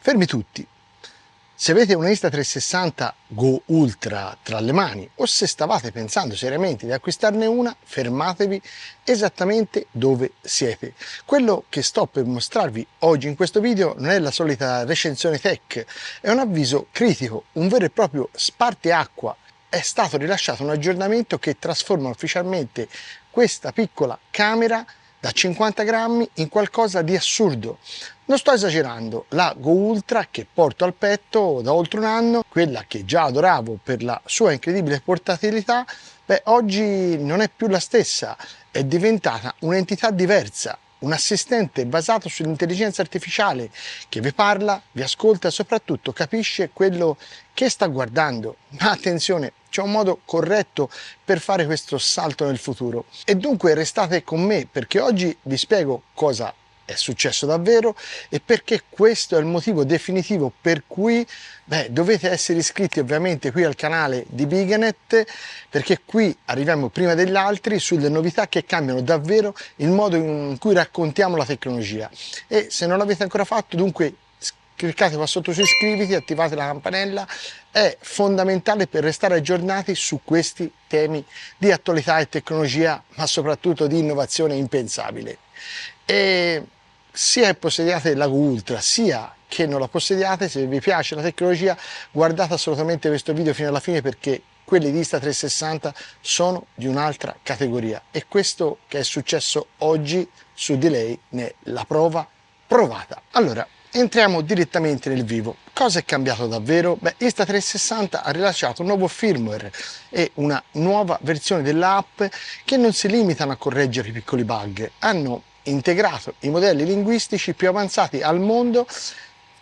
Fermi tutti. Se avete una Insta360 Go Ultra tra le mani o se stavate pensando seriamente di acquistarne una, fermatevi esattamente dove siete. Quello che sto per mostrarvi oggi in questo video non è la solita recensione tech, è un avviso critico, un vero e proprio spartiacqua. È stato rilasciato un aggiornamento che trasforma ufficialmente questa piccola camera da 50 grammi in qualcosa di assurdo. Non sto esagerando, la Go Ultra che porto al petto da oltre un anno, quella che già adoravo per la sua incredibile portatilità, oggi non è più la stessa, è diventata un'entità diversa, un assistente basato sull'intelligenza artificiale che vi parla, vi ascolta e soprattutto capisce quello che sta guardando. Ma attenzione, c'è un modo corretto per fare questo salto nel futuro. E dunque restate con me perché oggi vi spiego cosa è successo davvero e perché questo è il motivo definitivo per cui dovete essere iscritti ovviamente qui al canale di Biganet, perché qui arriviamo prima degli altri sulle novità che cambiano davvero il modo in cui raccontiamo la tecnologia. E se non l'avete ancora fatto, dunque cliccate qua sotto su iscriviti, attivate la campanella, è fondamentale per restare aggiornati su questi temi di attualità e tecnologia, ma soprattutto di innovazione impensabile. E sia che possediate la Go Ultra sia che non la possediate, se vi piace la tecnologia guardate assolutamente questo video fino alla fine, perché quelli di Insta360 sono di un'altra categoria e questo che è successo oggi su di lei ne è la prova provata. Allora, entriamo direttamente nel vivo. Cosa è cambiato davvero? Insta360 ha rilasciato un nuovo firmware e una nuova versione dell'app che non si limitano a correggere i piccoli bug, hanno integrato i modelli linguistici più avanzati al mondo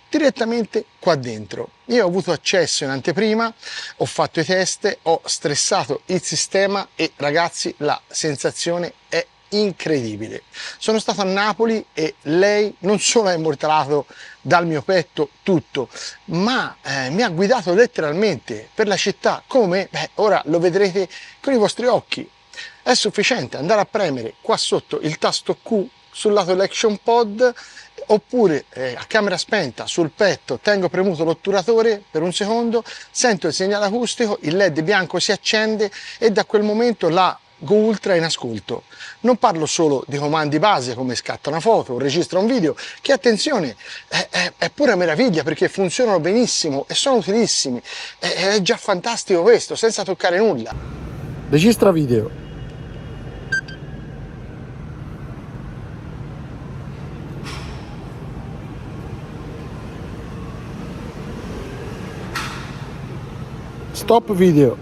direttamente qua dentro. Io ho avuto accesso in anteprima, ho fatto i test, ho stressato il sistema e ragazzi la sensazione è incredibile. Sono stato a Napoli e lei non solo ha immortalato dal mio petto tutto, ma mi ha guidato letteralmente per la città come ora lo vedrete con i vostri occhi. È sufficiente andare a premere qua sotto il tasto Q sul lato dell'Action Pod, oppure a camera spenta sul petto tengo premuto l'otturatore per un secondo, sento il segnale acustico, il LED bianco si accende e da quel momento la Go Ultra è in ascolto. Non parlo solo di comandi base come scatta una foto o registra un video, che attenzione è pura meraviglia perché funzionano benissimo e sono utilissimi. È già fantastico questo, senza toccare nulla. Registra video. Stop video.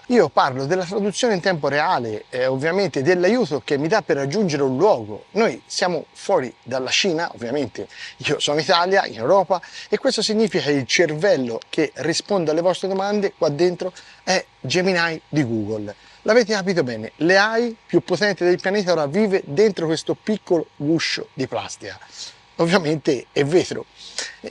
Io parlo della traduzione in tempo reale, ovviamente dell'aiuto che mi dà per raggiungere un luogo. Noi siamo fuori dalla Cina, ovviamente io sono in Italia, in Europa, e questo significa che il cervello che risponde alle vostre domande qua dentro è Gemini di Google. L'avete capito bene, l'AI più potente del pianeta ora vive dentro questo piccolo guscio di plastica. Ovviamente è vetro.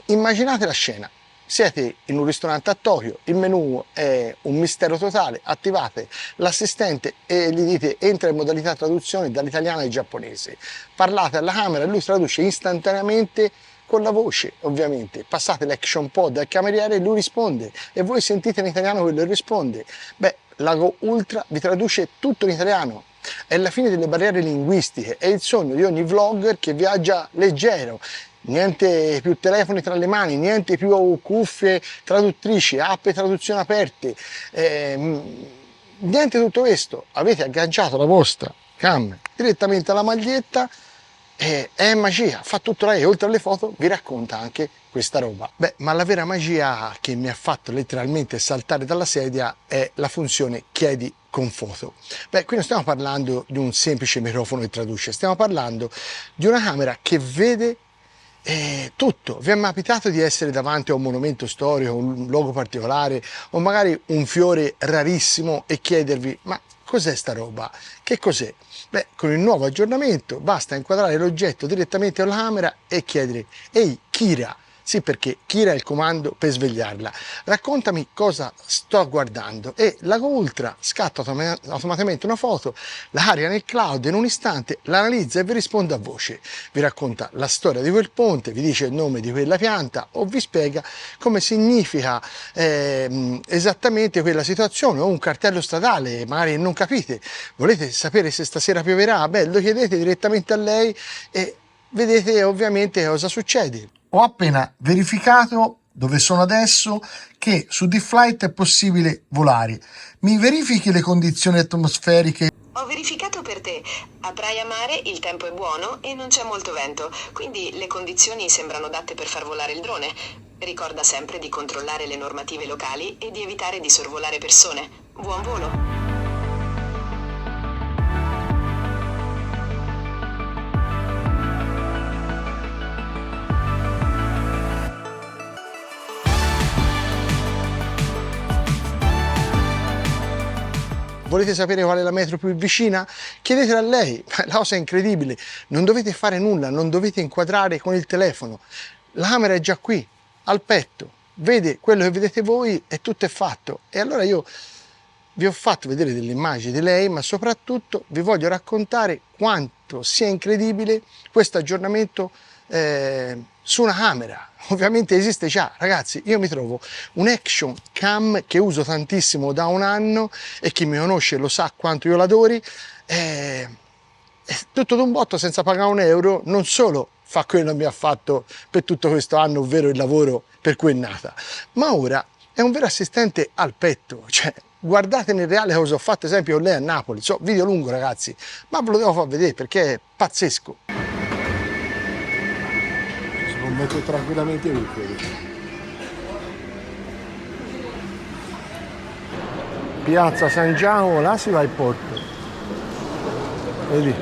Immaginate la scena. Siete in un ristorante a Tokyo, il menù è un mistero totale, attivate l'assistente e gli dite entra in modalità traduzione dall'italiano al giapponese. Parlate alla camera e lui traduce istantaneamente con la voce, ovviamente. Passate l'Action Pod al cameriere e lui risponde e voi sentite in italiano quello che risponde. La Go Ultra vi traduce tutto in italiano. È la fine delle barriere linguistiche, è il sogno di ogni vlogger che viaggia leggero. Niente più telefoni tra le mani, niente più cuffie traduttrici, app e traduzione aperte, niente tutto questo. Avete agganciato la vostra cam direttamente alla maglietta e è magia, fa tutto lei, oltre alle foto vi racconta anche questa roba. Ma la vera magia che mi ha fatto letteralmente saltare dalla sedia è la funzione chiedi con foto. Qui non stiamo parlando di un semplice microfono che traduce, stiamo parlando di una camera che vede tutto. Vi è mai capitato di essere davanti a un monumento storico, un luogo particolare o magari un fiore rarissimo e chiedervi ma cos'è sta roba? Che cos'è? Con il nuovo aggiornamento basta inquadrare l'oggetto direttamente alla camera e chiedere ehi Kira, Sì, perché Kira è il comando per svegliarla. Raccontami cosa sto guardando e la Go Ultra scatta automaticamente una foto, la carica nel cloud in un istante, l'analizza e vi risponde a voce. Vi racconta la storia di quel ponte, vi dice il nome di quella pianta o vi spiega come significa esattamente quella situazione o un cartello stradale, magari non capite. Volete sapere se stasera pioverà? Beh, lo chiedete direttamente a lei e vedete ovviamente cosa succede. Ho appena verificato dove sono adesso che su D-Flight è possibile volare. Mi verifichi le condizioni atmosferiche? Ho verificato per te. A Praia Mare il tempo è buono e non c'è molto vento, quindi le condizioni sembrano adatte per far volare il drone. Ricorda sempre di controllare le normative locali e di evitare di sorvolare persone. Buon volo! Volete sapere qual è la metro più vicina? Chiedetela a lei, la cosa è incredibile, non dovete fare nulla, non dovete inquadrare con il telefono, la camera è già qui, al petto, vede quello che vedete voi e tutto è fatto. E allora io vi ho fatto vedere delle immagini di lei, ma soprattutto vi voglio raccontare quanto sia incredibile questo aggiornamento su una camera. Ovviamente esiste già, ragazzi, io mi trovo un action cam che uso tantissimo da un anno e chi mi conosce lo sa quanto io l'adori, è tutto d'un botto senza pagare un euro, non solo fa quello che mi ha fatto per tutto questo anno, ovvero il lavoro per cui è nata, ma ora è un vero assistente al petto, cioè guardate nel reale cosa ho fatto, esempio con lei a Napoli, so, video lungo ragazzi, ma ve lo devo far vedere perché è pazzesco. Non metto tranquillamente utili. Piazza San Giacomo, là si va al porto. Vedi?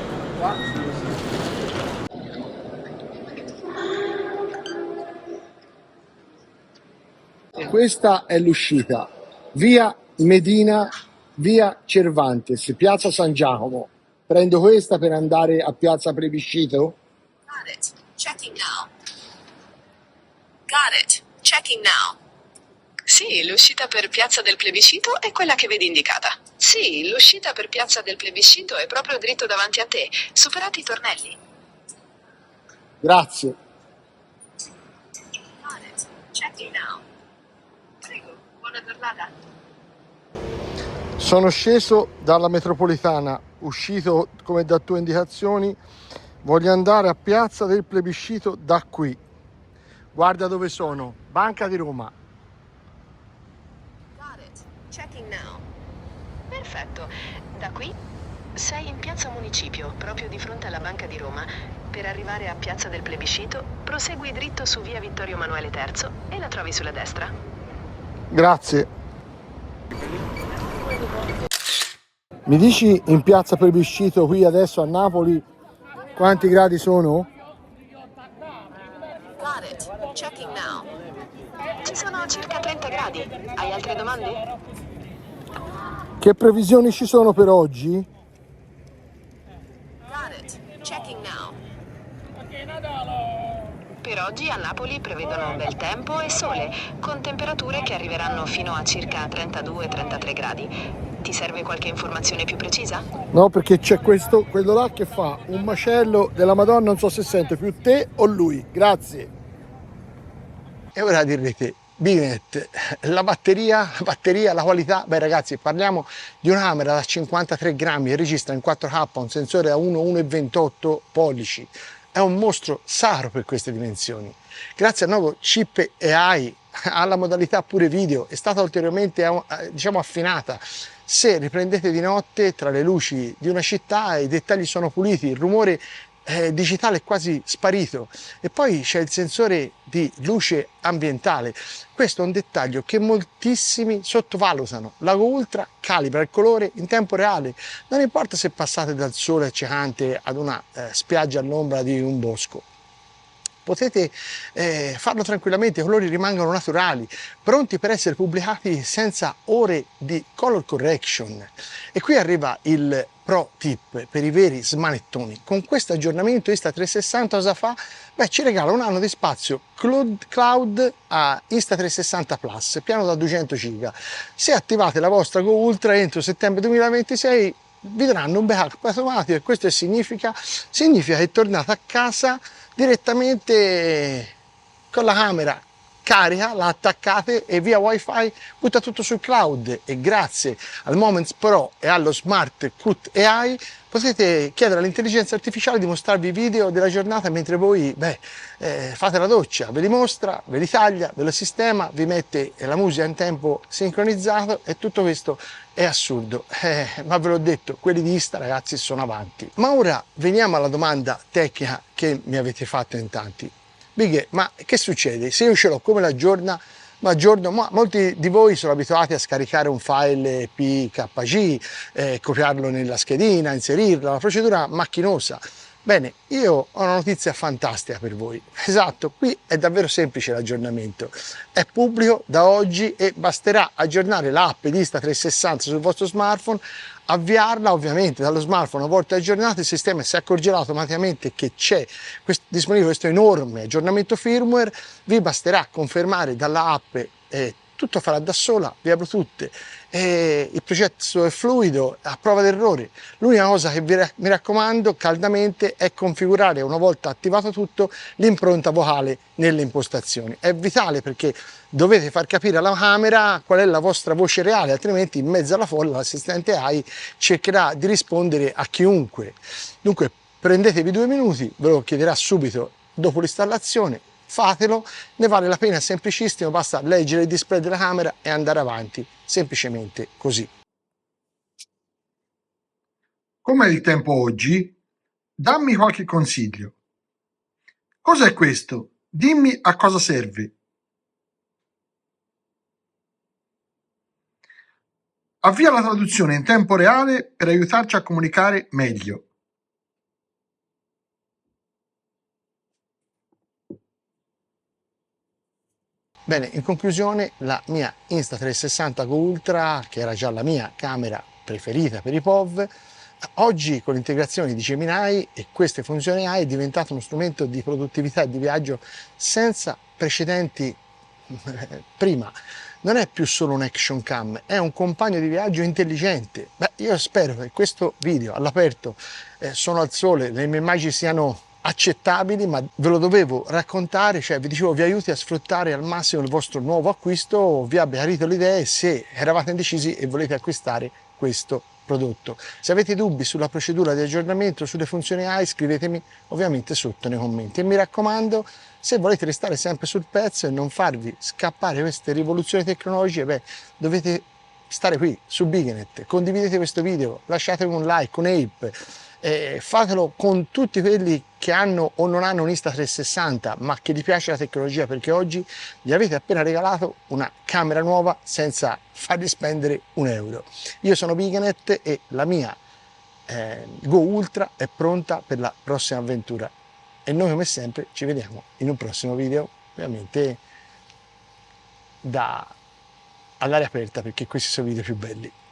Questa è l'uscita. Via Medina, via Cervantes, piazza San Giacomo. Prendo questa per andare a piazza Plebiscito? Got it. Checking now. Got it. Checking now. Sì, l'uscita per Piazza del Plebiscito è quella che vedi indicata. Sì, l'uscita per Piazza del Plebiscito è proprio dritto davanti a te, superati i tornelli. Grazie. Got it. Checking now. Prego, buona giornata. Sono sceso dalla metropolitana, uscito come da tue indicazioni, voglio andare a Piazza del Plebiscito da qui. Guarda dove sono, Banca di Roma. Got it. Checking now. Perfetto. Da qui sei in Piazza Municipio, proprio di fronte alla Banca di Roma. Per arrivare a Piazza del Plebiscito, prosegui dritto su via Vittorio Emanuele III e la trovi sulla destra. Grazie. Mi dici in Piazza Plebiscito qui adesso a Napoli quanti gradi sono? Got it. Checking now. Ci sono circa 30 gradi. Hai altre domande? Che previsioni ci sono per oggi? Got it. Checking now. Per oggi a Napoli prevedono bel tempo e sole, con temperature che arriveranno fino a circa 32-33 gradi. Ti serve qualche informazione più precisa? No, perché c'è quello là che fa un macello della Madonna, non so se sente più te o lui. Grazie. E ora direte, Binet, la batteria, la qualità, beh ragazzi parliamo di una camera da 53 grammi che registra in 4K, un sensore da 1,28 pollici, è un mostro sacro per queste dimensioni. Grazie al nuovo chip AI, alla modalità pure video, è stata ulteriormente diciamo affinata. Se riprendete di notte tra le luci di una città i dettagli sono puliti, il rumore digitale è quasi sparito e poi c'è il sensore di luce ambientale. Questo è un dettaglio che moltissimi sottovalutano. La Go Ultra calibra il colore in tempo reale, non importa se passate dal sole accecante ad una spiaggia all'ombra di un bosco. potete farlo tranquillamente, i colori rimangono naturali, pronti per essere pubblicati senza ore di color correction. E qui arriva il pro tip per i veri smanettoni. Con questo aggiornamento Insta360 cosa fa? Beh, ci regala un anno di spazio cloud a Insta360 Plus, piano da 200 giga. Se attivate la vostra Go Ultra entro settembre 2026 vi daranno un backup automatico, e questo significa che tornate a casa direttamente con la camera carica, la attaccate e via wifi butta tutto sul cloud, e grazie al Moments Pro e allo Smart Cut AI potete chiedere all'intelligenza artificiale di mostrarvi video della giornata mentre voi fate la doccia, ve li mostra, ve li taglia, ve lo sistema, vi mette la musica in tempo sincronizzato, e tutto questo è assurdo, ma ve l'ho detto, quelli di Insta ragazzi sono avanti. Ma ora veniamo alla domanda tecnica che mi avete fatto in tanti. Bighe, ma che succede? Se io ce l'ho, come l'aggiorna? Ma molti di voi sono abituati a scaricare un file PKG, copiarlo nella schedina, inserirlo, la procedura macchinosa. Bene, io ho una notizia fantastica per voi. Esatto, qui è davvero semplice l'aggiornamento. È pubblico da oggi e basterà aggiornare l'app di Insta360 sul vostro smartphone, avviarla ovviamente dallo smartphone. Una volta aggiornato il sistema si accorgerà automaticamente che c'è disponibile questo enorme aggiornamento firmware, vi basterà confermare dalla app, tutto farà da sola via Bluetooth, il processo è fluido, a prova d'errore. L'unica cosa che mi raccomando caldamente è configurare, una volta attivato tutto, l'impronta vocale nelle impostazioni. È vitale, perché dovete far capire alla camera qual è la vostra voce reale, altrimenti in mezzo alla folla l'assistente AI cercherà di rispondere a chiunque. Dunque prendetevi 2 minuti, ve lo chiederà subito dopo l'installazione, fatelo, ne vale la pena, è semplicissimo, basta leggere il display della camera e andare avanti, semplicemente così. Com'è il tempo oggi? Dammi qualche consiglio. Cos'è questo? Dimmi a cosa serve. Avvia la traduzione in tempo reale per aiutarci a comunicare meglio. Bene, in conclusione, la mia Insta360 Go Ultra, che era già la mia camera preferita per i POV, oggi con l'integrazione di Gemini e queste funzioni AI è diventato uno strumento di produttività e di viaggio senza precedenti prima. Non è più solo un action cam, è un compagno di viaggio intelligente. Beh, io spero che questo video all'aperto, sono al sole, le mie immagini siano accettabili, ma ve lo dovevo raccontare, cioè vi dicevo, vi aiuti a sfruttare al massimo il vostro nuovo acquisto, vi abbia chiarito le idee se eravate indecisi e volete acquistare questo prodotto. Se avete dubbi sulla procedura di aggiornamento, sulle funzioni AI, scrivetemi ovviamente sotto nei commenti, e mi raccomando, se volete restare sempre sul pezzo e non farvi scappare queste rivoluzioni tecnologiche, beh, dovete stare qui su Biganet. Condividete questo video, lasciatevi un like, un ape, fatelo con tutti quelli che hanno o non hanno un Insta360 ma che gli piace la tecnologia, perché oggi gli avete appena regalato una camera nuova senza fargli spendere un euro. Io sono Biganet e la mia Go Ultra è pronta per la prossima avventura, e noi come sempre ci vediamo in un prossimo video, ovviamente all'aria aperta, perché questi sono i video più belli.